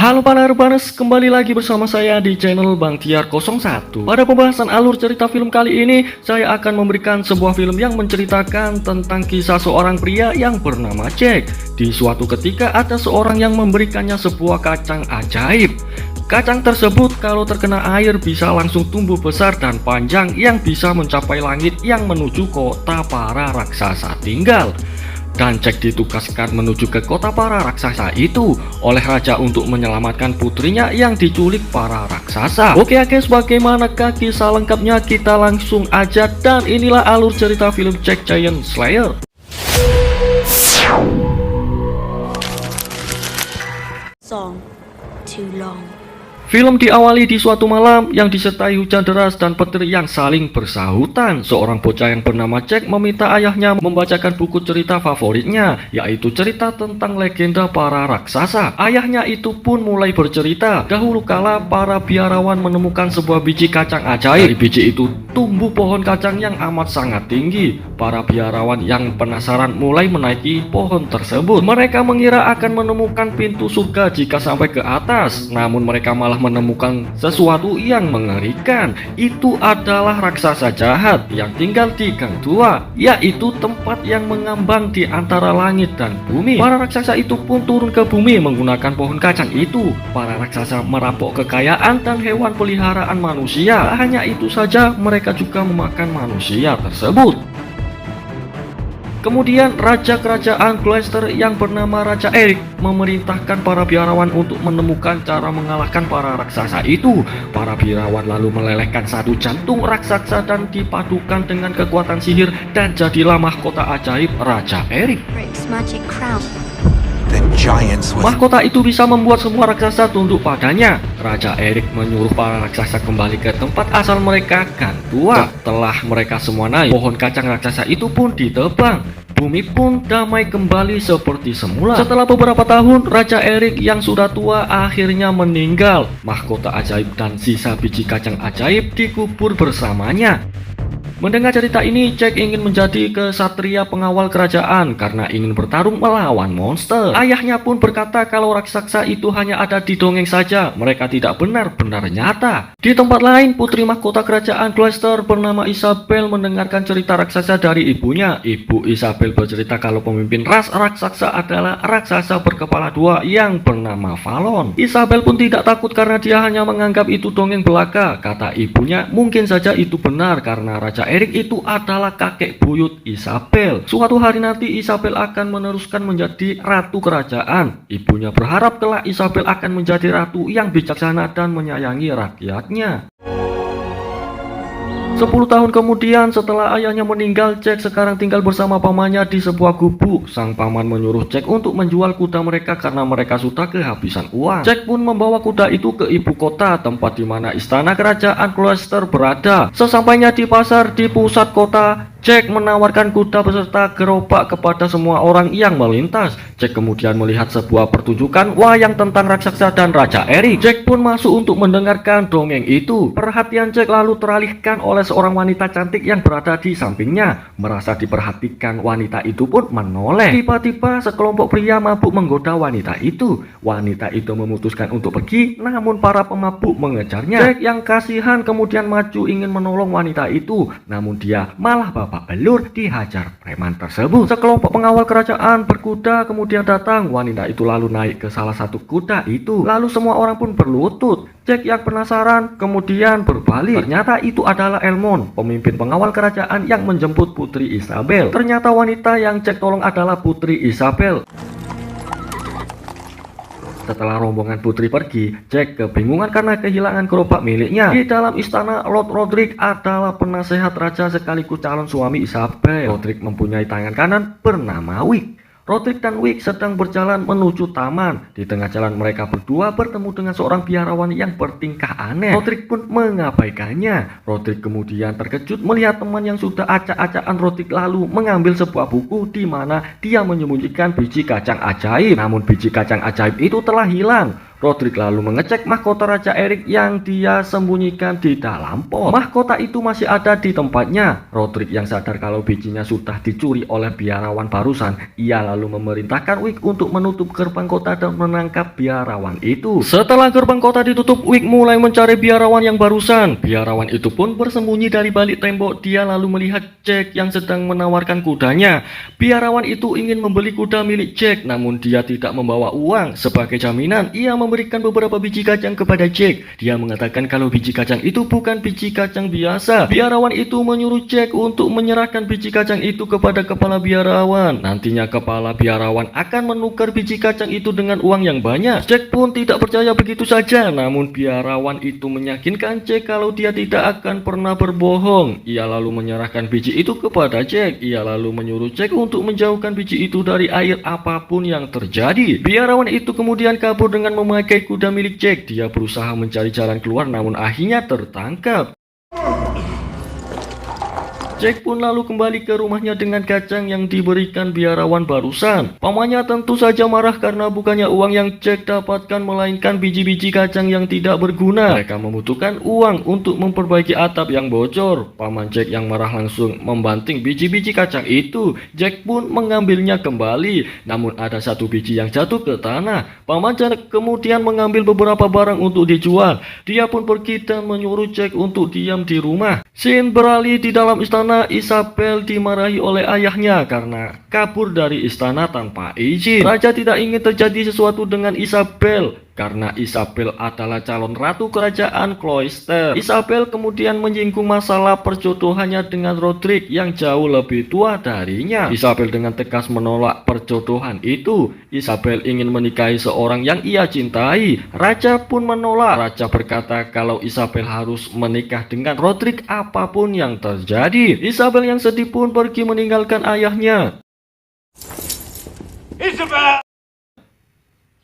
Halo Panerbanes, kembali lagi bersama saya di channel Bang Tiar 01. Pada pembahasan alur cerita film kali ini, saya akan memberikan sebuah film yang menceritakan tentang kisah seorang pria yang bernama Jack. Di suatu ketika ada seorang yang memberikannya sebuah kacang ajaib. Kacang tersebut kalau terkena air bisa langsung tumbuh besar dan panjang yang bisa mencapai langit yang menuju kota para raksasa tinggal. Dan Jack ditugaskan menuju ke kota para raksasa itu oleh raja untuk menyelamatkan putrinya yang diculik para raksasa. Oke guys, bagaimanakah kisah lengkapnya? Kita langsung aja, dan inilah alur cerita film Jack Giant Slayer. Song too long. Film diawali di suatu malam yang disertai hujan deras dan petir yang saling bersahutan. Seorang bocah yang bernama Jack meminta ayahnya membacakan buku cerita favoritnya, yaitu cerita tentang legenda para raksasa. Ayahnya itu pun mulai bercerita. Dahulu kala para biarawan menemukan sebuah biji kacang ajaib. Dari biji itu tumbuh pohon kacang yang amat sangat tinggi. Para biarawan yang penasaran mulai menaiki pohon tersebut. Mereka mengira akan menemukan pintu surga jika sampai ke atas, namun mereka malah menemukan sesuatu yang mengerikan. Itu adalah raksasa jahat yang tinggal di gang tua, yaitu tempat yang mengambang di antara langit dan bumi. Para raksasa itu pun turun ke bumi menggunakan pohon kacang itu. Para raksasa merampok kekayaan dan hewan peliharaan manusia. Tak hanya itu saja, mereka juga memakan manusia tersebut. Kemudian Raja Kerajaan Gloucester yang bernama Raja Eric memerintahkan para biarawan untuk menemukan cara mengalahkan para raksasa itu. Para biarawan lalu melelehkan satu jantung raksasa dan dipadukan dengan kekuatan sihir, dan jadilah mahkota ajaib Raja Eric. Mahkota itu bisa membuat semua raksasa tunduk padanya. Raja Eric menyuruh para raksasa kembali ke tempat asal mereka, gang tua. Setelah mereka semua naik, pohon kacang raksasa itu pun ditebang. Bumi pun damai kembali seperti semula. Setelah beberapa tahun, Raja Eric yang sudah tua akhirnya meninggal. Mahkota ajaib dan sisa biji kacang ajaib dikubur bersamanya. Mendengar cerita ini, Jack ingin menjadi kesatria pengawal kerajaan karena ingin bertarung melawan monster. Ayahnya pun berkata kalau raksasa itu hanya ada di dongeng saja, mereka tidak benar-benar nyata. Di tempat lain, putri mahkota kerajaan Gloucester bernama Isabel mendengarkan cerita raksasa dari ibunya. Ibu Isabel bercerita kalau pemimpin ras raksasa adalah raksasa berkepala dua yang bernama Fallon. Isabel pun tidak takut karena dia hanya menganggap itu dongeng belaka. Kata ibunya, mungkin saja itu benar karena Raja Eric itu adalah kakek buyut Isabel. Suatu hari nanti Isabel akan meneruskan menjadi ratu kerajaan. Ibunya berharap kelak Isabel akan menjadi ratu yang bijaksana dan menyayangi rakyatnya. 10 tahun kemudian setelah ayahnya meninggal, Jack sekarang tinggal bersama pamannya di sebuah gubuk. Sang paman menyuruh Jack untuk menjual kuda mereka karena mereka sudah kehabisan uang. Jack pun membawa kuda itu ke ibu kota, tempat di mana istana kerajaan Gloucester berada. Sesampainya di pasar di pusat kota, Jack menawarkan kuda beserta gerobak kepada semua orang yang melintas. Jack kemudian melihat sebuah pertunjukan wayang tentang raksasa dan Raja Eric. Jack pun masuk untuk mendengarkan dongeng itu. Perhatian Jack lalu teralihkan oleh seorang wanita cantik yang berada di sampingnya. Merasa diperhatikan, wanita itu pun menoleh. Tiba-tiba sekelompok pria mabuk menggoda wanita itu. Wanita itu memutuskan untuk pergi, namun para pemabuk mengejarnya. Jack yang kasihan kemudian maju ingin menolong wanita itu, namun dia malah babak belur dihajar preman tersebut. Sekelompok pengawal kerajaan berkuda kemudian datang. Wanita itu lalu naik ke salah satu kuda itu. Lalu semua orang pun berlutut. Jack yang penasaran kemudian berbalik. Ternyata itu adalah Elmond, pemimpin pengawal kerajaan yang menjemput putri Isabel. Ternyata wanita yang Jack tolong adalah putri Isabel. Setelah rombongan putri pergi, Jack kebingungan karena kehilangan gerobak miliknya. Di dalam istana, Lord Roderick adalah penasehat raja sekaligus calon suami Isabel. Roderick mempunyai tangan kanan bernama Wick. Roderick dan Wick sedang berjalan menuju taman. Di tengah jalan mereka berdua bertemu dengan seorang biarawan yang bertingkah aneh. Roderick pun mengabaikannya. Roderick kemudian terkejut melihat teman yang sudah acak-acakan Roderick lalu mengambil sebuah buku di mana dia menyembunyikan biji kacang ajaib. Namun biji kacang ajaib itu telah hilang. Roderick lalu mengecek mahkota Raja Erik yang dia sembunyikan di dalam pot. Mahkota itu masih ada di tempatnya. Roderick yang sadar kalau bijinya sudah dicuri oleh biarawan barusan, ia lalu memerintahkan Wick untuk menutup gerbang kota dan menangkap biarawan itu. Setelah gerbang kota ditutup, Wick mulai mencari biarawan yang barusan. Biarawan itu pun bersembunyi dari balik tembok. Dia lalu melihat Jack yang sedang menawarkan kudanya. Biarawan itu ingin membeli kuda milik Jack, namun dia tidak membawa uang. Sebagai jaminan, ia memberikan beberapa biji kacang kepada Jack. Dia mengatakan kalau biji kacang itu bukan biji kacang biasa. Biarawan itu menyuruh Jack untuk menyerahkan biji kacang itu kepada kepala biarawan. Nantinya kepala biarawan akan menukar biji kacang itu dengan uang yang banyak. Jack pun tidak percaya begitu saja, namun biarawan itu meyakinkan Jack kalau dia tidak akan pernah berbohong. Ia lalu menyerahkan biji itu kepada Jack. Ia lalu menyuruh Jack untuk menjauhkan biji itu dari air apapun yang terjadi. Biarawan itu kemudian kabur dengan memakai kuda milik Jack. Dia berusaha mencari jalan keluar namun akhirnya tertangkap. Jack pun lalu kembali ke rumahnya dengan kacang yang diberikan biarawan barusan. Pamannya tentu saja marah karena bukannya uang yang Jack dapatkan melainkan biji-biji kacang yang tidak berguna. Mereka membutuhkan uang untuk memperbaiki atap yang bocor. Paman Jack yang marah langsung membanting biji-biji kacang itu. Jack pun mengambilnya kembali, namun ada satu biji yang jatuh ke tanah. Paman Jack kemudian mengambil beberapa barang untuk dijual. Dia pun pergi dan menyuruh Jack untuk diam di rumah. Scene beralih di dalam istana. Isabel dimarahi oleh ayahnya karena kabur dari istana tanpa izin. Raja tidak ingin terjadi sesuatu dengan Isabel karena Isabel adalah calon ratu kerajaan Cloister. Isabel kemudian menyinggung masalah perjodohannya dengan Roderick yang jauh lebih tua darinya. Isabel dengan tegas menolak perjodohan itu. Isabel ingin menikahi seorang yang ia cintai. Raja pun menolak. Raja berkata kalau Isabel harus menikah dengan Roderick apapun yang terjadi. Isabel yang sedih pun pergi meninggalkan ayahnya. Isabel!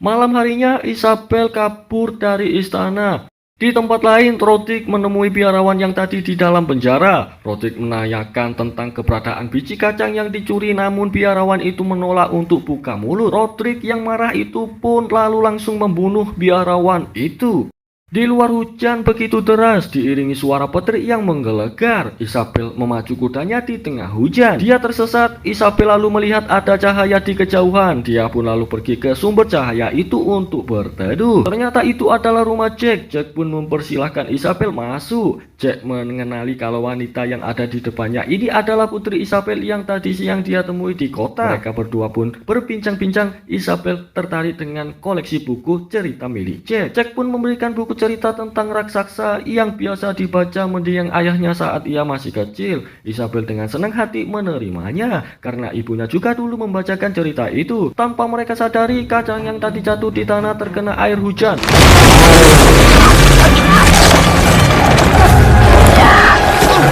Malam harinya Isabel kabur dari istana. Di tempat lain, Roderick menemui biarawan yang tadi di dalam penjara. Roderick menanyakan tentang keberadaan biji kacang yang dicuri, namun biarawan itu menolak untuk buka mulut. Roderick yang marah itu pun lalu langsung membunuh biarawan itu. Di luar hujan begitu deras diiringi suara petir yang menggelegar. Isabel memacu kudanya di tengah hujan. Dia tersesat. Isabel lalu melihat ada cahaya di kejauhan. Dia pun lalu pergi ke sumber cahaya itu untuk berteduh. Ternyata itu adalah rumah Jack. Jack pun mempersilahkan Isabel masuk. Jack mengenali kalau wanita yang ada di depannya ini adalah putri Isabel yang tadi siang dia temui di kota. Mereka berdua pun berbincang-bincang. Isabel tertarik dengan koleksi buku cerita milik Jack. Jack pun memberikan buku cerita tentang raksasa yang biasa dibaca mendiang ayahnya saat ia masih kecil. Isabel dengan senang hati menerimanya karena ibunya juga dulu membacakan cerita itu. Tanpa mereka sadari, kacang yang tadi jatuh di tanah terkena air hujan.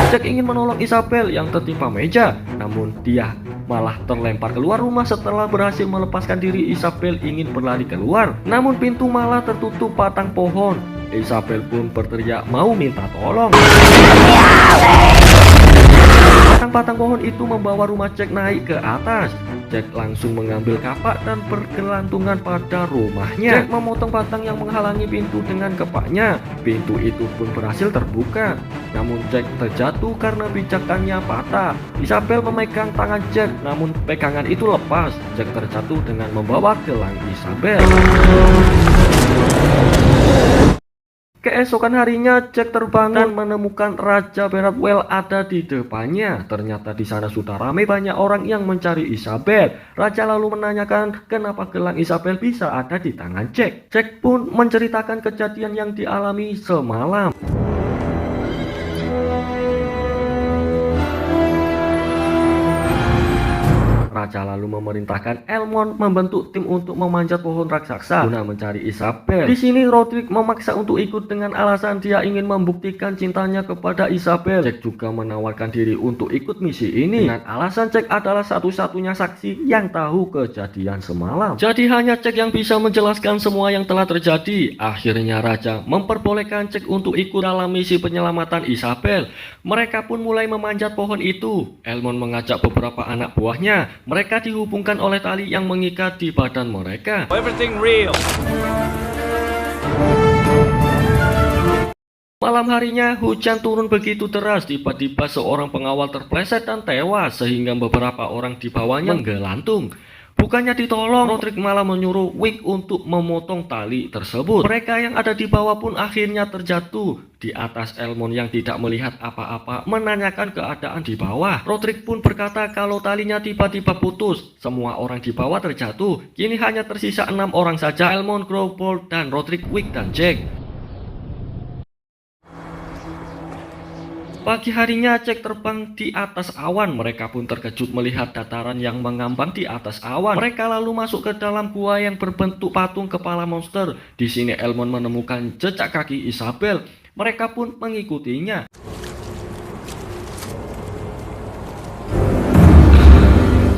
Jack ingin menolong Isabel yang tertimpa meja, namun dia malah terlempar keluar rumah setelah berhasil melepaskan diri. Isabel ingin berlari keluar, namun pintu malah tertutup batang pohon. Isabel pun berteriak mau minta tolong. Batang-batang pohon itu membawa rumah Jack naik ke atas. Jack langsung mengambil kapak dan bergelantungan pada rumahnya. Jack memotong batang yang menghalangi pintu dengan kepaknya. Pintu itu pun berhasil terbuka. Namun Jack terjatuh karena pijakannya patah. Isabel memegang tangan Jack, namun pegangan itu lepas. Jack terjatuh dengan membawa gelang Isabel. Keesokan harinya, Jack terbangun dan menemukan Raja Beratwell ada di depannya. Ternyata di sana sudah ramai banyak orang yang mencari Isabel. Raja lalu menanyakan kenapa gelang Isabel bisa ada di tangan Jack. Jack pun menceritakan kejadian yang dialami semalam. Raja lalu memerintahkan Elmond membentuk tim untuk memanjat pohon raksasa guna mencari Isabel. Di sini Roderick memaksa untuk ikut dengan alasan dia ingin membuktikan cintanya kepada Isabel. Jack juga menawarkan diri untuk ikut misi ini dengan alasan Jack adalah satu-satunya saksi yang tahu kejadian semalam. Jadi hanya Jack yang bisa menjelaskan semua yang telah terjadi. Akhirnya Raja memperbolehkan Jack untuk ikut dalam misi penyelamatan Isabel. Mereka pun mulai memanjat pohon itu. Elmond mengajak beberapa anak buahnya. Mereka dihubungkan oleh tali yang mengikat di badan mereka. Everything real. Malam harinya hujan turun begitu deras, tiba-tiba seorang pengawal terpleset dan tewas sehingga beberapa orang di bawahnya menggelantung. Bukannya ditolong, Roderick malah menyuruh Wick untuk memotong tali tersebut. Mereka yang ada di bawah pun akhirnya terjatuh. Di atas Elmond yang tidak melihat apa-apa menanyakan keadaan di bawah. Roderick pun berkata kalau talinya tiba-tiba putus. Semua orang di bawah terjatuh. Kini hanya tersisa 6 orang saja, Elmond, Crow, Paul, dan Roderick, Wick, dan Jack. Pagi harinya Jack terbang di atas awan. Mereka pun terkejut melihat dataran yang mengambang di atas awan. Mereka lalu masuk ke dalam gua yang berbentuk patung kepala monster. Di sini Elmond menemukan jejak kaki Isabel. Mereka pun mengikutinya.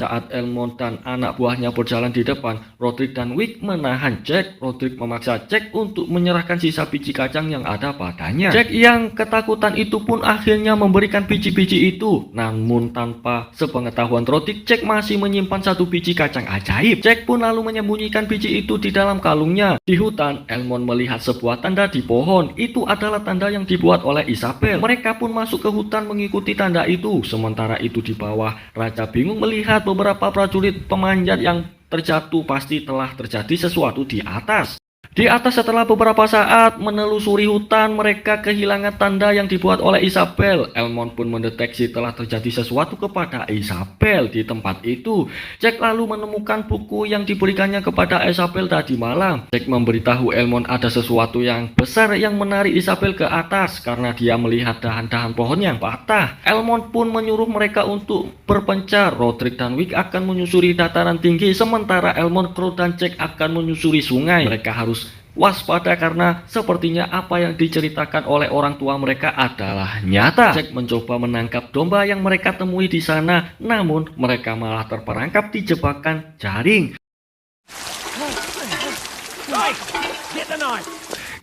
Saat Elmond dan anak buahnya berjalan di depan, Roderick dan Wick menahan Jack. Roderick memaksa Jack untuk menyerahkan sisa biji kacang yang ada padanya. Jack yang ketakutan itu pun akhirnya memberikan biji-biji itu. Namun tanpa sepengetahuan Roderick, Jack masih menyimpan satu biji kacang ajaib. Jack pun lalu menyembunyikan biji itu di dalam kalungnya. Di hutan, Elmond melihat sebuah tanda di pohon. Itu adalah tanda yang dibuat oleh Isabel. Mereka pun masuk ke hutan mengikuti tanda itu. Sementara itu di bawah, Raja bingung melihat beberapa prajurit pemanjat yang terjatuh. Pasti telah terjadi sesuatu di atas. Di atas setelah beberapa saat menelusuri hutan, mereka kehilangan tanda yang dibuat oleh Isabel. Elmond pun mendeteksi telah terjadi sesuatu kepada Isabel di tempat itu. Jack lalu menemukan buku yang diberikannya kepada Isabel tadi malam. Jack memberitahu Elmond ada sesuatu yang besar yang menarik Isabel ke atas karena dia melihat dahan-dahan pohon yang patah. Elmond pun menyuruh mereka untuk berpencar. Roderick dan Wick akan menyusuri dataran tinggi, sementara Elmond, Crow, dan Jack akan menyusuri sungai. Mereka harus waspada karena sepertinya apa yang diceritakan oleh orang tua mereka adalah nyata. Jack mencoba menangkap domba yang mereka temui di sana, namun mereka malah terperangkap di jebakan jaring.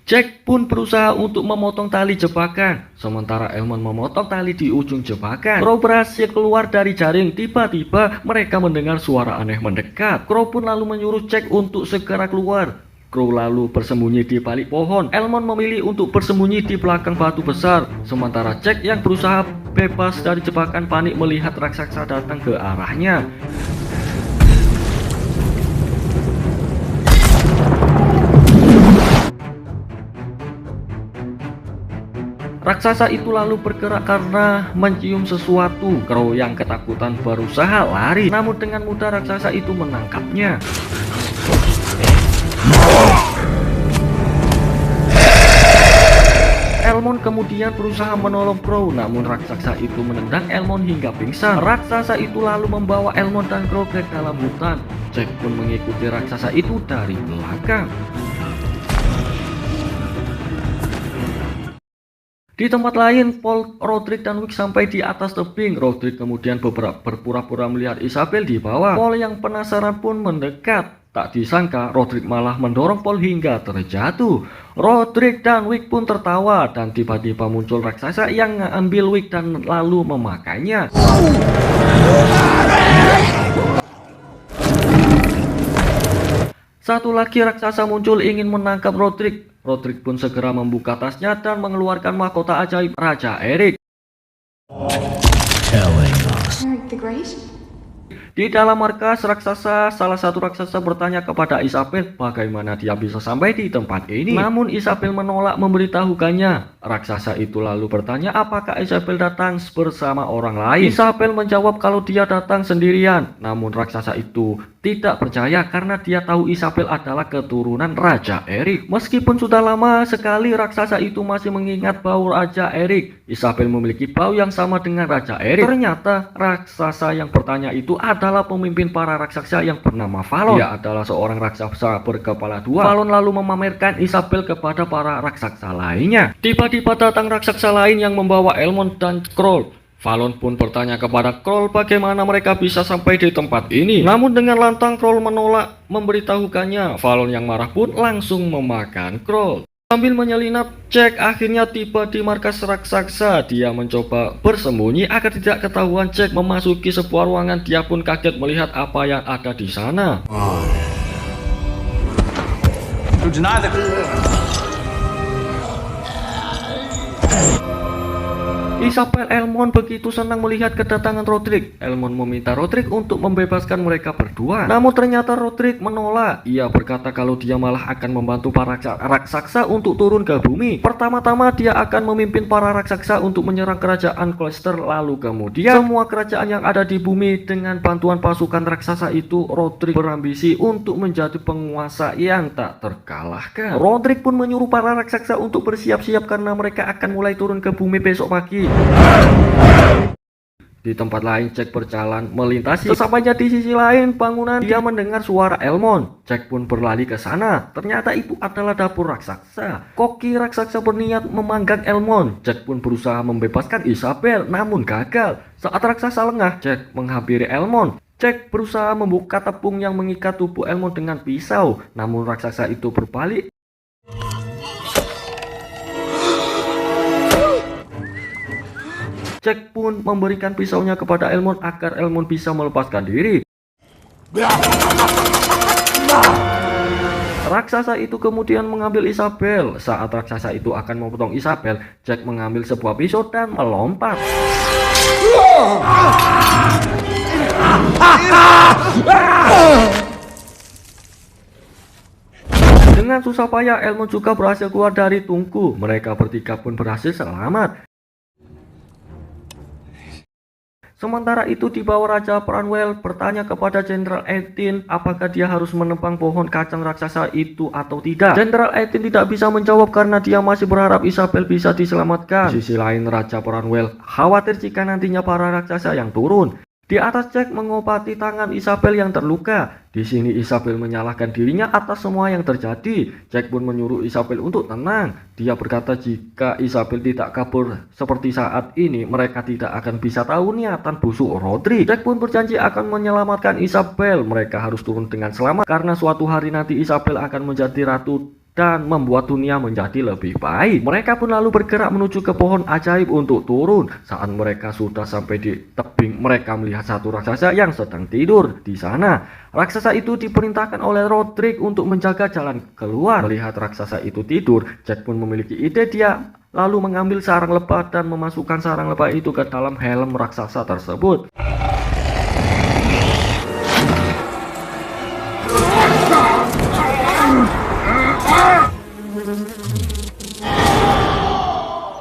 Jack pun berusaha untuk memotong tali jebakan, sementara Elmond memotong tali di ujung jebakan. Crow berhasil keluar dari jaring. Tiba-tiba mereka mendengar suara aneh mendekat. Crow pun lalu menyuruh Jack untuk segera keluar. Crow lalu bersembunyi di balik pohon. Elmond memilih untuk bersembunyi di belakang batu besar, sementara Jack yang berusaha bebas dari jebakan panik melihat raksasa datang ke arahnya. Raksasa itu lalu bergerak karena mencium sesuatu. Crow yang ketakutan berusaha lari, namun dengan mudah raksasa itu menangkapnya. Elmond kemudian berusaha menolong Crow, namun raksasa itu menendang Elmond hingga pingsan. Raksasa itu lalu membawa Elmond dan Crow ke dalam hutan. Jack pun mengikuti raksasa itu dari belakang. Di tempat lain, Paul, Roderick, dan Wick sampai di atas tebing. Roderick kemudian berpura-pura melihat Isabel di bawah. Paul yang penasaran pun mendekat. Tak disangka, Roderick malah mendorong Paul hingga terjatuh. Roderick dan Wick pun tertawa, dan tiba-tiba muncul raksasa yang mengambil Wick dan lalu memakannya. Satu lagi raksasa muncul ingin menangkap Roderick. Roderick pun segera membuka tasnya dan mengeluarkan mahkota ajaib Raja Eric. Eric the Great? Di dalam markas raksasa, salah satu raksasa bertanya kepada Isabel bagaimana dia bisa sampai di tempat ini. Namun Isabel menolak memberitahukannya. Raksasa itu lalu bertanya apakah Isabel datang bersama orang lain. Isabel menjawab kalau dia datang sendirian. Namun raksasa itu tidak percaya karena dia tahu Isabel adalah keturunan Raja Eric. Meskipun sudah lama sekali raksasa itu masih mengingat bau Raja Eric. Isabel memiliki bau yang sama dengan Raja Eric. Ternyata raksasa yang bertanya itu adalah pemimpin para raksasa yang bernama Fallon. Dia adalah seorang raksasa berkepala dua. Fallon lalu memamerkan Isabel kepada para raksasa lainnya. Tiba-tiba datang raksasa lain yang membawa Elmond dan Crow. Fallon pun bertanya kepada Crow bagaimana mereka bisa sampai di tempat ini. Namun dengan lantang Crow menolak memberitahukannya. Fallon yang marah pun langsung memakan Crow. Sambil menyelinap, Jack akhirnya tiba di markas raksasa. Dia mencoba bersembunyi agar tidak ketahuan. Jack memasuki sebuah ruangan. Dia pun kaget melihat apa yang ada di sana. Isabel Elmond begitu senang melihat kedatangan Roderick. Elmond meminta Roderick untuk membebaskan mereka berdua. Namun ternyata Roderick menolak. Ia berkata kalau dia malah akan membantu para raksasa untuk turun ke bumi. Pertama-tama dia akan memimpin para raksasa untuk menyerang kerajaan Gloucester. Lalu kemudian semua kerajaan yang ada di bumi dengan bantuan pasukan raksasa itu. Roderick berambisi untuk menjadi penguasa yang tak terkalahkan. Roderick pun menyuruh para raksasa untuk bersiap-siap karena mereka akan mulai turun ke bumi besok pagi. Di tempat lain, Jack berjalan melintasi. Sesampainya di sisi lain bangunan, dia mendengar suara Elmond. Jack pun berlari ke sana. Ternyata itu adalah dapur raksasa. Koki raksasa berniat memanggang Elmond. Jack pun berusaha membebaskan Isabel, namun gagal. Saat raksasa lengah, Jack menghampiri Elmond. Jack berusaha membuka tepung yang mengikat tubuh Elmond dengan pisau, namun raksasa itu berbalik. Jack pun memberikan pisaunya kepada Elmond agar Elmond bisa melepaskan diri. Raksasa itu kemudian mengambil Isabel. Saat raksasa itu akan memotong Isabel, Jack mengambil sebuah pisau dan melompat. Dengan susah payah, Elmond juga berhasil keluar dari tungku. Mereka bertiga pun berhasil selamat. Sementara itu di bawah Raja Branwell bertanya kepada Jenderal Etin apakah dia harus menebang pohon kacang raksasa itu atau tidak. Jenderal Etin tidak bisa menjawab karena dia masih berharap Isabel bisa diselamatkan. Di sisi lain, Raja Branwell khawatir jika nantinya para raksasa yang turun. Di atas, Jack mengobati tangan Isabel yang terluka. Di sini Isabel menyalahkan dirinya atas semua yang terjadi. Jack pun menyuruh Isabel untuk tenang. Dia berkata jika Isabel tidak kabur seperti saat ini, mereka tidak akan bisa tahu niatan busuk Roderick. Jack pun berjanji akan menyelamatkan Isabel. Mereka harus turun dengan selamat karena suatu hari nanti Isabel akan menjadi ratu dan membuat dunia menjadi lebih baik. Mereka pun lalu bergerak menuju ke pohon ajaib untuk turun. Saat mereka sudah sampai di tebing, mereka melihat satu raksasa yang sedang tidur di sana. Raksasa itu diperintahkan oleh Roderick untuk menjaga jalan keluar. Melihat raksasa itu tidur, Jack pun memiliki ide. Dia lalu mengambil sarang lebah dan memasukkan sarang lebah itu ke dalam helm raksasa tersebut.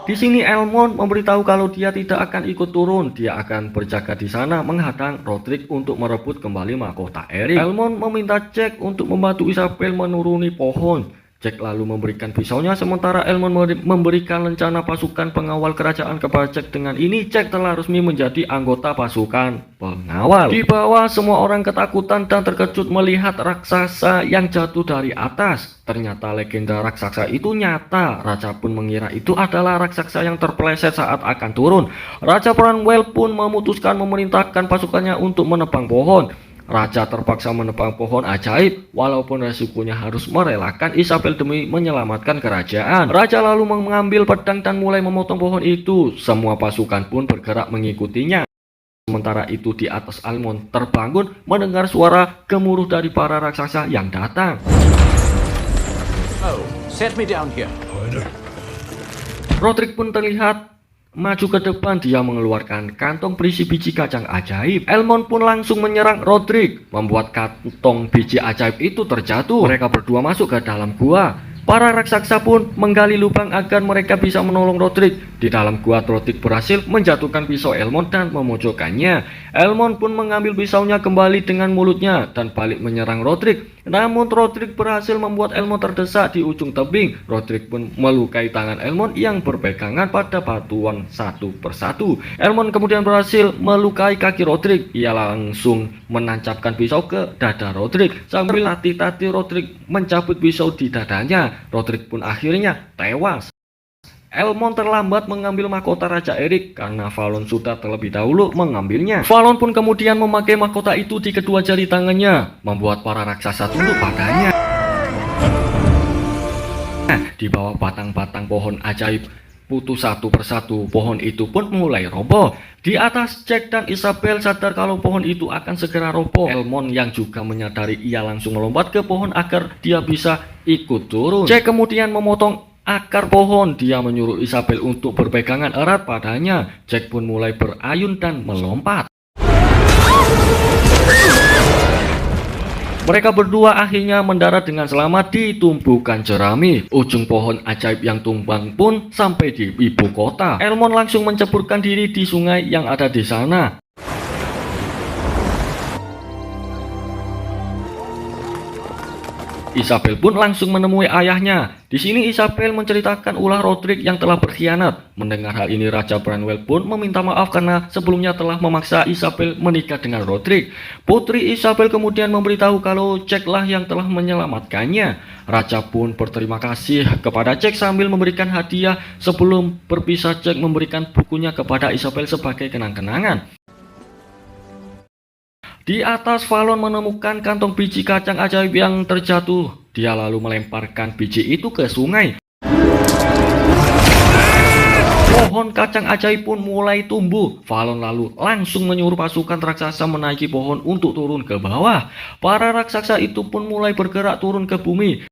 Di sini Elmond memberitahu kalau dia tidak akan ikut turun, dia akan berjaga di sana menghadang Roderick untuk merebut kembali mahkota Eric. Elmond meminta Jack untuk membantu Isabel menuruni pohon. Jack lalu memberikan pisaunya sementara Elmond memberikan rencana pasukan pengawal kerajaan kepada Jack. Dengan ini Jack telah resmi menjadi anggota pasukan pengawal. Di bawah semua orang ketakutan dan terkejut melihat raksasa yang jatuh dari atas. Ternyata legenda raksasa itu nyata. Raja pun mengira itu adalah raksasa yang terpeleset saat akan turun. Raja Branwell pun memutuskan memerintahkan pasukannya untuk menebang pohon. Raja terpaksa menebang pohon ajaib, walaupun resikonya harus merelakan Isabel demi menyelamatkan kerajaan. Raja lalu mengambil pedang dan mulai memotong pohon itu. Semua pasukan pun bergerak mengikutinya. Sementara itu di atas, Elmond terbangun mendengar suara gemuruh dari para raksasa yang datang. Oh, set me down here. Roderick pun terlihat maju ke depan. Dia mengeluarkan kantong berisi biji kacang ajaib. Elmond pun langsung menyerang Roderick, membuat kantong biji ajaib itu terjatuh. Mereka berdua masuk ke dalam gua. Para raksasa pun menggali lubang agar mereka bisa menolong Roderick. Di dalam gua, Roderick berhasil menjatuhkan pisau Elmond dan memojokkannya. Elmond pun mengambil pisaunya kembali dengan mulutnya dan balik menyerang Roderick. Namun Roderick berhasil membuat Elmond terdesak di ujung tebing. Roderick pun melukai tangan Elmond yang berpegangan pada batuan satu persatu. Elmond kemudian berhasil melukai kaki Roderick. Ia langsung menancapkan pisau ke dada Roderick. Sambil hati-hati Roderick mencabut pisau di dadanya. Roderick pun akhirnya tewas. Elmond terlambat mengambil mahkota Raja Eric karena Valon sudah terlebih dahulu mengambilnya. Valon pun kemudian memakai mahkota itu di kedua jari tangannya, membuat para raksasa tunduk padanya. Di bawah batang-batang pohon ajaib putus satu persatu, pohon itu pun mulai roboh. Di atas, Jack dan Isabel sadar kalau pohon itu akan segera roboh. Elmond yang juga menyadari, ia langsung melompat ke pohon agar dia bisa ikut turun. Jack kemudian memotong akar pohon. Dia menyuruh Isabel untuk berpegangan erat padanya. Jack pun mulai berayun dan melompat. Mereka berdua akhirnya mendarat dengan selamat di tumpukan jerami. Ujung pohon ajaib yang tumbang pun sampai di ibu kota. Elmond langsung menceburkan diri di sungai yang ada di sana. Isabel pun langsung menemui ayahnya. Di sini Isabel menceritakan ulah Roderick yang telah berkhianat. Mendengar hal ini, Raja Branwell pun meminta maaf karena sebelumnya telah memaksa Isabel menikah dengan Roderick. Putri Isabel kemudian memberitahu kalau Jack lah yang telah menyelamatkannya. Raja pun berterima kasih kepada Jack sambil memberikan hadiah. Sebelum berpisah, Jack memberikan bukunya kepada Isabel sebagai kenang-kenangan. Di atas, Fallon menemukan kantong biji kacang ajaib yang terjatuh. Dia lalu melemparkan biji itu ke sungai. Pohon kacang ajaib pun mulai tumbuh. Fallon lalu langsung menyuruh pasukan raksasa menaiki pohon untuk turun ke bawah. Para raksasa itu pun mulai bergerak turun ke bumi.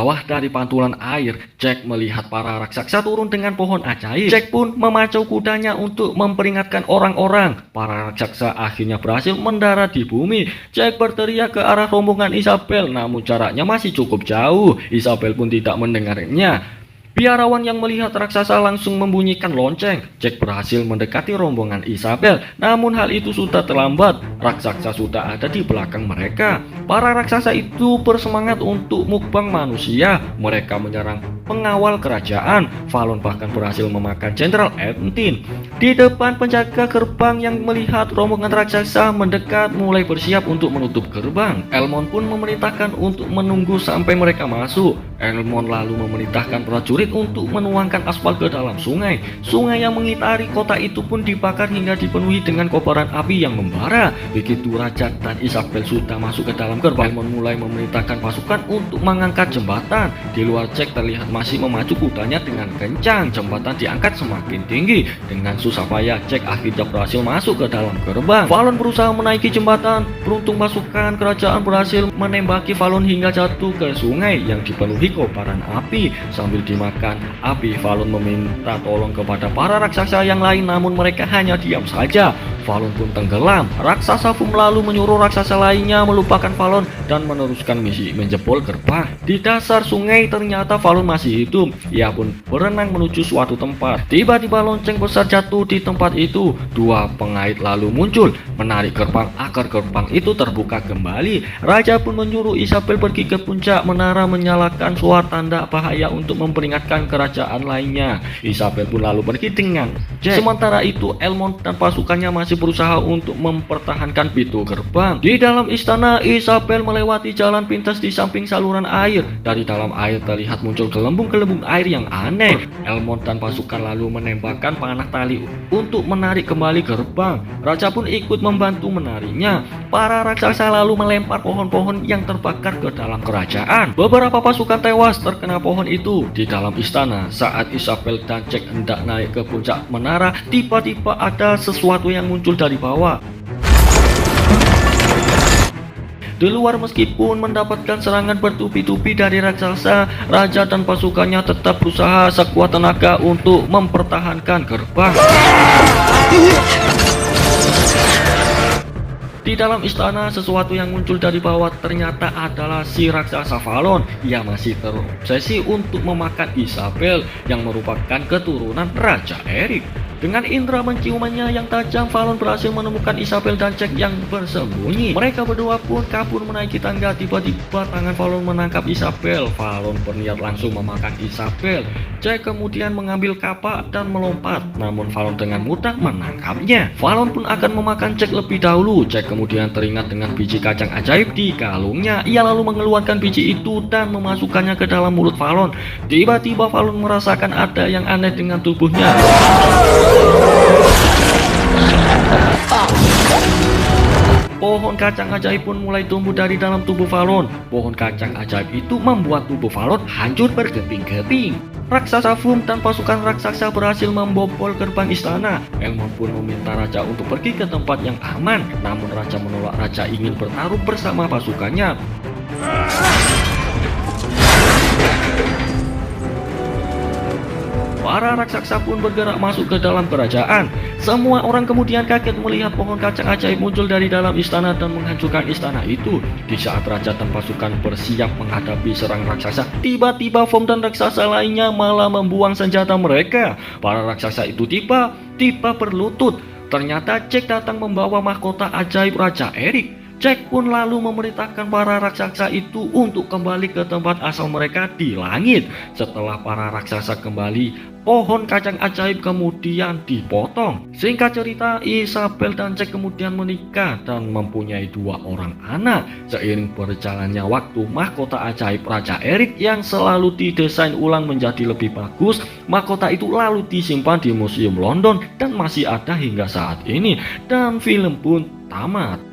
Bawah dari pantulan air, Jack melihat para raksasa turun dengan pohon ajaib. Jack pun memacu kudanya untuk memperingatkan orang-orang. Para raksasa akhirnya berhasil mendarat di bumi. Jack berteriak ke arah rombongan Isabel, namun jaraknya masih cukup jauh. Isabel pun tidak mendengarnya. Biarawan yang melihat raksasa langsung membunyikan lonceng. Jack berhasil mendekati rombongan Isabel, namun hal itu sudah terlambat. Raksasa sudah ada di belakang mereka. Para raksasa itu bersemangat untuk mukbang manusia. Mereka menyerang pengawal kerajaan. Fallon bahkan berhasil memakan Jenderal Entin. Di depan penjaga gerbang yang melihat rombongan raksasa mendekat mulai bersiap untuk menutup gerbang. Elmond pun memerintahkan untuk menunggu sampai mereka masuk. Elmond lalu memerintahkan prajurit untuk menuangkan aspal ke dalam sungai. Sungai yang mengitari kota itu pun dibakar hingga dipenuhi dengan kobaran api yang membara. Begitu Raja dan Isabel sudah masuk ke dalam gerbang, Elmond mulai memerintahkan pasukan untuk mengangkat jembatan. Di luar, Jack terlihat masih memacu kudanya dengan kencang. Jembatan diangkat semakin tinggi. Dengan susah payah, Jack akhirnya berhasil masuk ke dalam gerbang. Fallon berusaha menaiki jembatan. Beruntung pasukan kerajaan berhasil menembaki Fallon hingga jatuh ke sungai yang dipenuhi kobaran api. Sambil dimakan api, Fallon meminta tolong kepada para raksasa yang lain, namun mereka hanya diam saja. Fallon pun tenggelam. Raksasa Fum lalu menyuruh raksasa lainnya melupakan Fallon dan meneruskan misi menjebol gerbang. Di dasar sungai ternyata Fallon masih hidup. Ia pun berenang menuju suatu tempat. Tiba-tiba lonceng besar jatuh di tempat itu. Dua pengait lalu muncul menarik gerbang agar gerbang itu terbuka kembali. Raja pun menyuruh Isabel pergi ke puncak menara menyalakan suara tanda bahaya untuk memperingatkan kerajaan lainnya. Isabel pun lalu pergi dengan Jack. Sementara itu, Elmond dan pasukannya masih berusaha untuk mempertahankan pintu gerbang. Di dalam istana, Isabel melewati jalan pintas di samping saluran air. Dari dalam air terlihat muncul gelembung-gelembung air yang aneh. Elmond dan pasukan lalu menembakkan panah tali untuk menarik kembali gerbang. Raja pun ikut membantu menariknya. Para raksasa lalu melempar pohon-pohon yang terbakar ke dalam kerajaan. Beberapa pasukan tewas terkena pohon itu. Di dalam istana, saat Isabel dan Jack hendak naik ke puncak menara, tiba-tiba ada sesuatu yang muncul dari bawah. Di luar, meskipun mendapatkan serangan bertubi-tubi dari raksasa, raja dan pasukannya tetap berusaha sekuat tenaga untuk mempertahankan gerbang. Di dalam istana, sesuatu yang muncul dari bawah ternyata adalah si raksasa Fallon. Ia masih terobsesi untuk memakan Isabel yang merupakan keturunan Raja Erik. Dengan indera penciumannya yang tajam, Fallon berhasil menemukan Isabel dan Jack yang bersembunyi. Mereka berdua pun kabur menaiki tangga. Tiba-tiba tangan Fallon menangkap Isabel. Fallon berniat langsung memakan Isabel. Jack kemudian mengambil kapak dan melompat, namun Fallon dengan mudah menangkapnya. Fallon pun akan memakan Jack lebih dahulu. Jack kemudian teringat dengan biji kacang ajaib di kalungnya. Ia lalu mengeluarkan biji itu dan memasukkannya ke dalam mulut Fallon. Tiba-tiba Fallon merasakan ada yang aneh dengan tubuhnya. Pohon kacang ajaib pun mulai tumbuh dari dalam tubuh Fallon. Pohon kacang ajaib itu membuat tubuh Fallon hancur berkeping-keping. Raksasa Fum dan pasukan raksasa berhasil membobol gerbang istana. Elmond pun meminta raja untuk pergi ke tempat yang aman, namun raja menolak. Raja ingin bertarung bersama pasukannya. Para raksasa pun bergerak masuk ke dalam kerajaan. Semua orang kemudian kaget melihat pohon kacang ajaib muncul dari dalam istana dan menghancurkan istana itu. Di saat raja dan pasukan bersiap menghadapi serang raksasa, tiba-tiba Vom dan raksasa lainnya malah membuang senjata mereka. Para raksasa itu tiba-tiba berlutut. Ternyata Jack datang membawa mahkota ajaib Raja Erik. Jack pun lalu memerintahkan para raksasa itu untuk kembali ke tempat asal mereka di langit. Setelah para raksasa kembali, pohon kacang ajaib kemudian dipotong. Singkat cerita, Isabel dan Jack kemudian menikah dan mempunyai 2 orang anak. Seiring berjalannya waktu, mahkota ajaib Raja Erik yang selalu didesain ulang menjadi lebih bagus. Mahkota itu lalu disimpan di Museum London dan masih ada hingga saat ini. Dan film pun tamat.